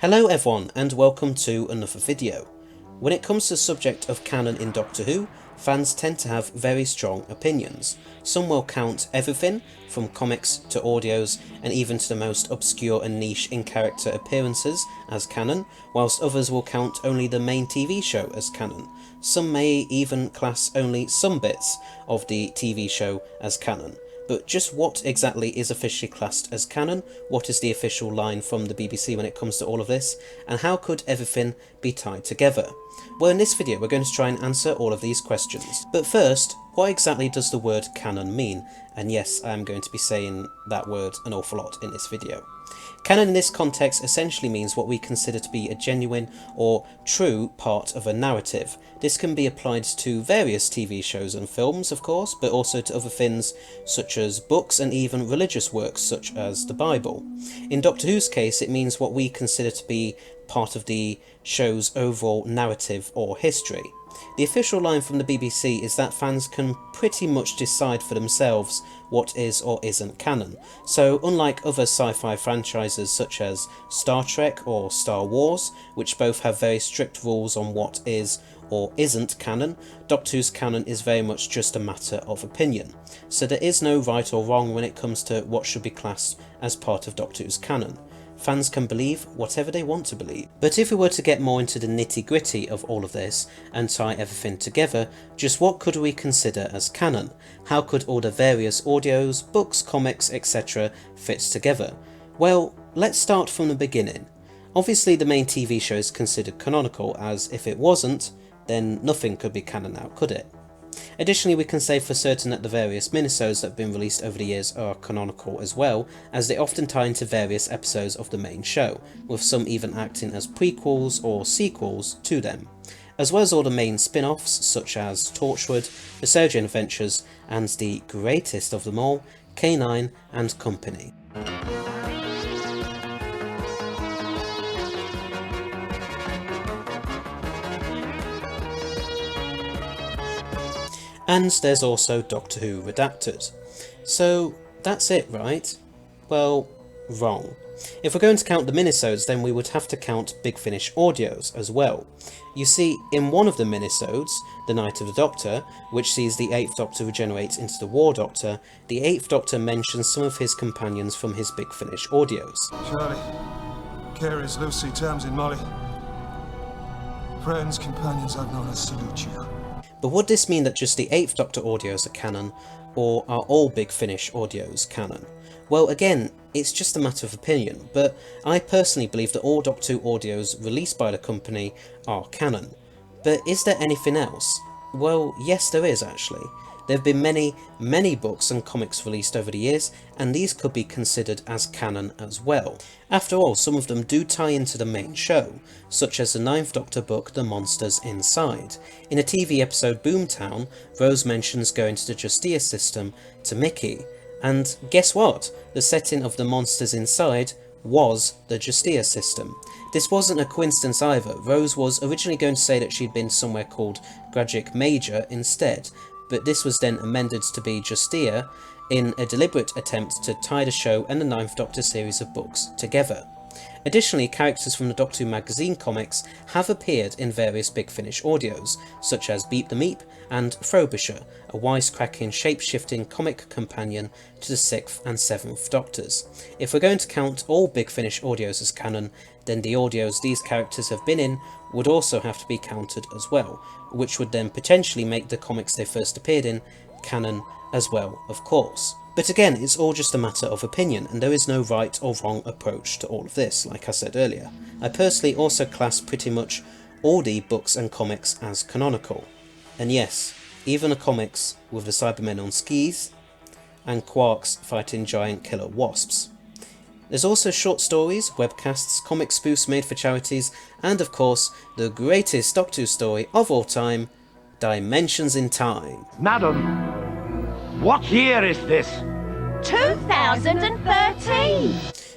Hello everyone and welcome to another video. When it comes to the subject of canon in Doctor Who, fans tend to have very strong opinions. Some will count everything from comics to audios and even to the most obscure and niche in-character appearances as canon, whilst others will count only the main TV show as canon. Some may even class only some bits of the TV show as canon. But just what exactly is officially classed as canon? What is the official line from the BBC when it comes to all of this? And how could everything be tied together? Well, in this video we're going to try and answer all of these questions. But first, what exactly does the word canon mean? And yes, I am going to be saying that word an awful lot in this video. Canon in this context essentially means what we consider to be a genuine or true part of a narrative. This can be applied to various TV shows and films, of course, but also to other things such as books and even religious works such as the Bible. In Doctor Who's case, it means what we consider to be part of the show's overall narrative or history. The official line from the BBC is that fans can pretty much decide for themselves what is or isn't canon. So unlike other sci-fi franchises such as Star Trek or Star Wars, which both have very strict rules on what is or isn't canon, Doctor Who's canon is very much just a matter of opinion. So there is no right or wrong when it comes to what should be classed as part of Doctor Who's canon. Fans can believe whatever they want to believe. But if we were to get more into the nitty-gritty of all of this and tie everything together, just what could we consider as canon? How could all the various audios, books, comics, etc. fit together? Well, let's start from the beginning. Obviously the main TV show is considered canonical, as if it wasn't, then nothing could be canon now, could it? Additionally, we can say for certain that the various minisodes that have been released over the years are canonical as well, as they often tie into various episodes of the main show, with some even acting as prequels or sequels to them, as well as all the main spin-offs such as Torchwood, the Sarah Jane Adventures, and the greatest of them all, K9 and Company. And there's also Doctor Who Redacted. So that's it, right? Well, wrong. If we're going to count the minisodes, then we would have to count Big Finish audios as well. You see, in one of the minisodes, The Night of the Doctor, which sees the 8th Doctor regenerate into the War Doctor, the 8th Doctor mentions some of his companions from his Big Finish audios. Charlie, Carey's Lucy, Tamsin, Molly. Friends, companions I've known, I salute you. But would this mean that just the 8th Doctor audios are canon, or are all Big Finish audios canon? Well, again, it's just a matter of opinion, but I personally believe that all Doctor Who audios released by the company are canon. But is there anything else? Well, yes there is actually. There have been many books and comics released over the years, and these could be considered as canon as well. After all, some of them do tie into the main show, such as the 9th Doctor book The Monsters Inside. In a TV episode Boomtown, Rose mentions going to the Justia system to Mickey, and guess what? The setting of The Monsters Inside was the Justia system. This wasn't a coincidence either. Rose was originally going to say that she'd been somewhere called Gragic Major instead, but this was then amended to be Justia in a deliberate attempt to tie the show and the 9th Doctor series of books together. Additionally, characters from the Doctor Who magazine comics have appeared in various Big Finish audios, such as Beep the Meep and Frobisher, a wisecracking, shape-shifting comic companion to the 6th and 7th Doctors. If we're going to count all Big Finish audios as canon, then the audios these characters have been in would also have to be counted as well, which would then potentially make the comics they first appeared in canon as well, of course. But again, it's all just a matter of opinion, and there is no right or wrong approach to all of this, like I said earlier. I personally also class pretty much all the books and comics as canonical. And yes, even the comics with the Cybermen on skis, and Quarks fighting giant killer wasps. There's also short stories, webcasts, comic spoofs made for charities, and of course, the greatest Doctor Who story of all time, Dimensions in Time. Madam, what year is this? 2013!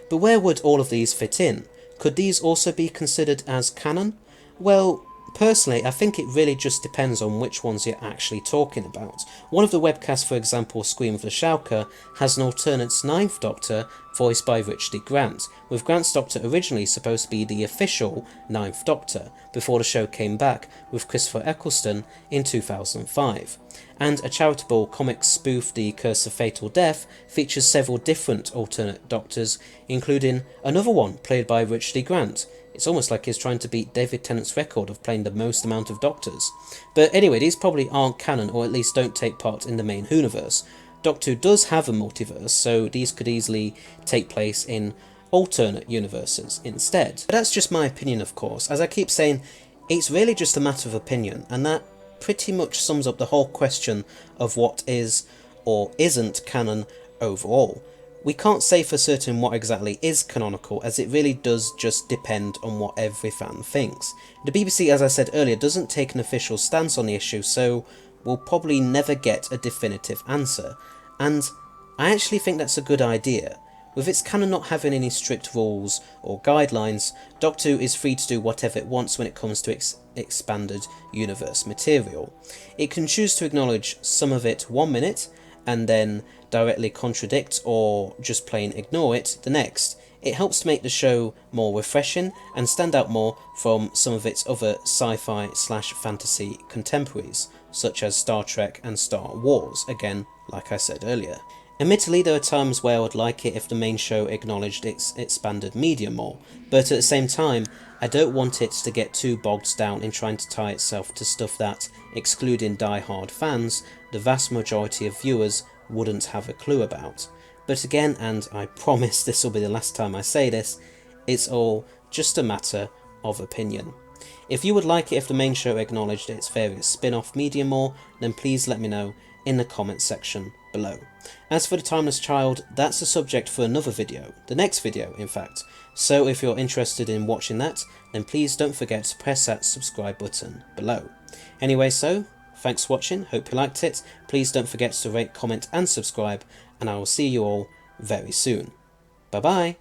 But where would all of these fit in? Could these also be considered as canon? Well, personally, I think it really just depends on which ones you're actually talking about. One of the webcasts, for example, Scream of the Shouker, has an alternate Ninth Doctor voiced by Richard E. Grant, with Grant's Doctor originally supposed to be the official Ninth Doctor, before the show came back with Christopher Eccleston in 2005. And a charitable comic spoof, The Curse of Fatal Death, features several different alternate Doctors, including another one played by Richard E. Grant. It's almost like he's trying to beat David Tennant's record of playing the most amount of Doctors. But anyway, these probably aren't canon, or at least don't take part in the main Whoniverse. Doctor Who does have a multiverse, so these could easily take place in alternate universes instead. But that's just my opinion, of course. As I keep saying, it's really just a matter of opinion, and that pretty much sums up the whole question of what is or isn't canon overall. We can't say for certain what exactly is canonical, as it really does just depend on what every fan thinks. The BBC, as I said earlier, doesn't take an official stance on the issue, so we'll probably never get a definitive answer. And I actually think that's a good idea. With its canon not having any strict rules or guidelines, Doctor Who is free to do whatever it wants when it comes to expanded universe material. It can choose to acknowledge some of it one minute, and then directly contradict or just plain ignore it the next. It helps to make the show more refreshing and stand out more from some of its other sci-fi/fantasy contemporaries, such as Star Trek and Star Wars, again, like I said earlier. Admittedly, there are times where I would like it if the main show acknowledged its expanded media more, but at the same time, I don't want it to get too bogged down in trying to tie itself to stuff that, excluding die-hard fans, the vast majority of viewers wouldn't have a clue about. But again, and I promise this will be the last time I say this, it's all just a matter of opinion. If you would like it if the main show acknowledged its various spin-off media more, then please let me know in the comments section below. As for The Timeless Child, that's a subject for another video, the next video in fact, so if you're interested in watching that, then please don't forget to press that subscribe button below. Anyway, so, thanks for watching, hope you liked it, please don't forget to rate, comment and subscribe, and I will see you all very soon. Bye bye!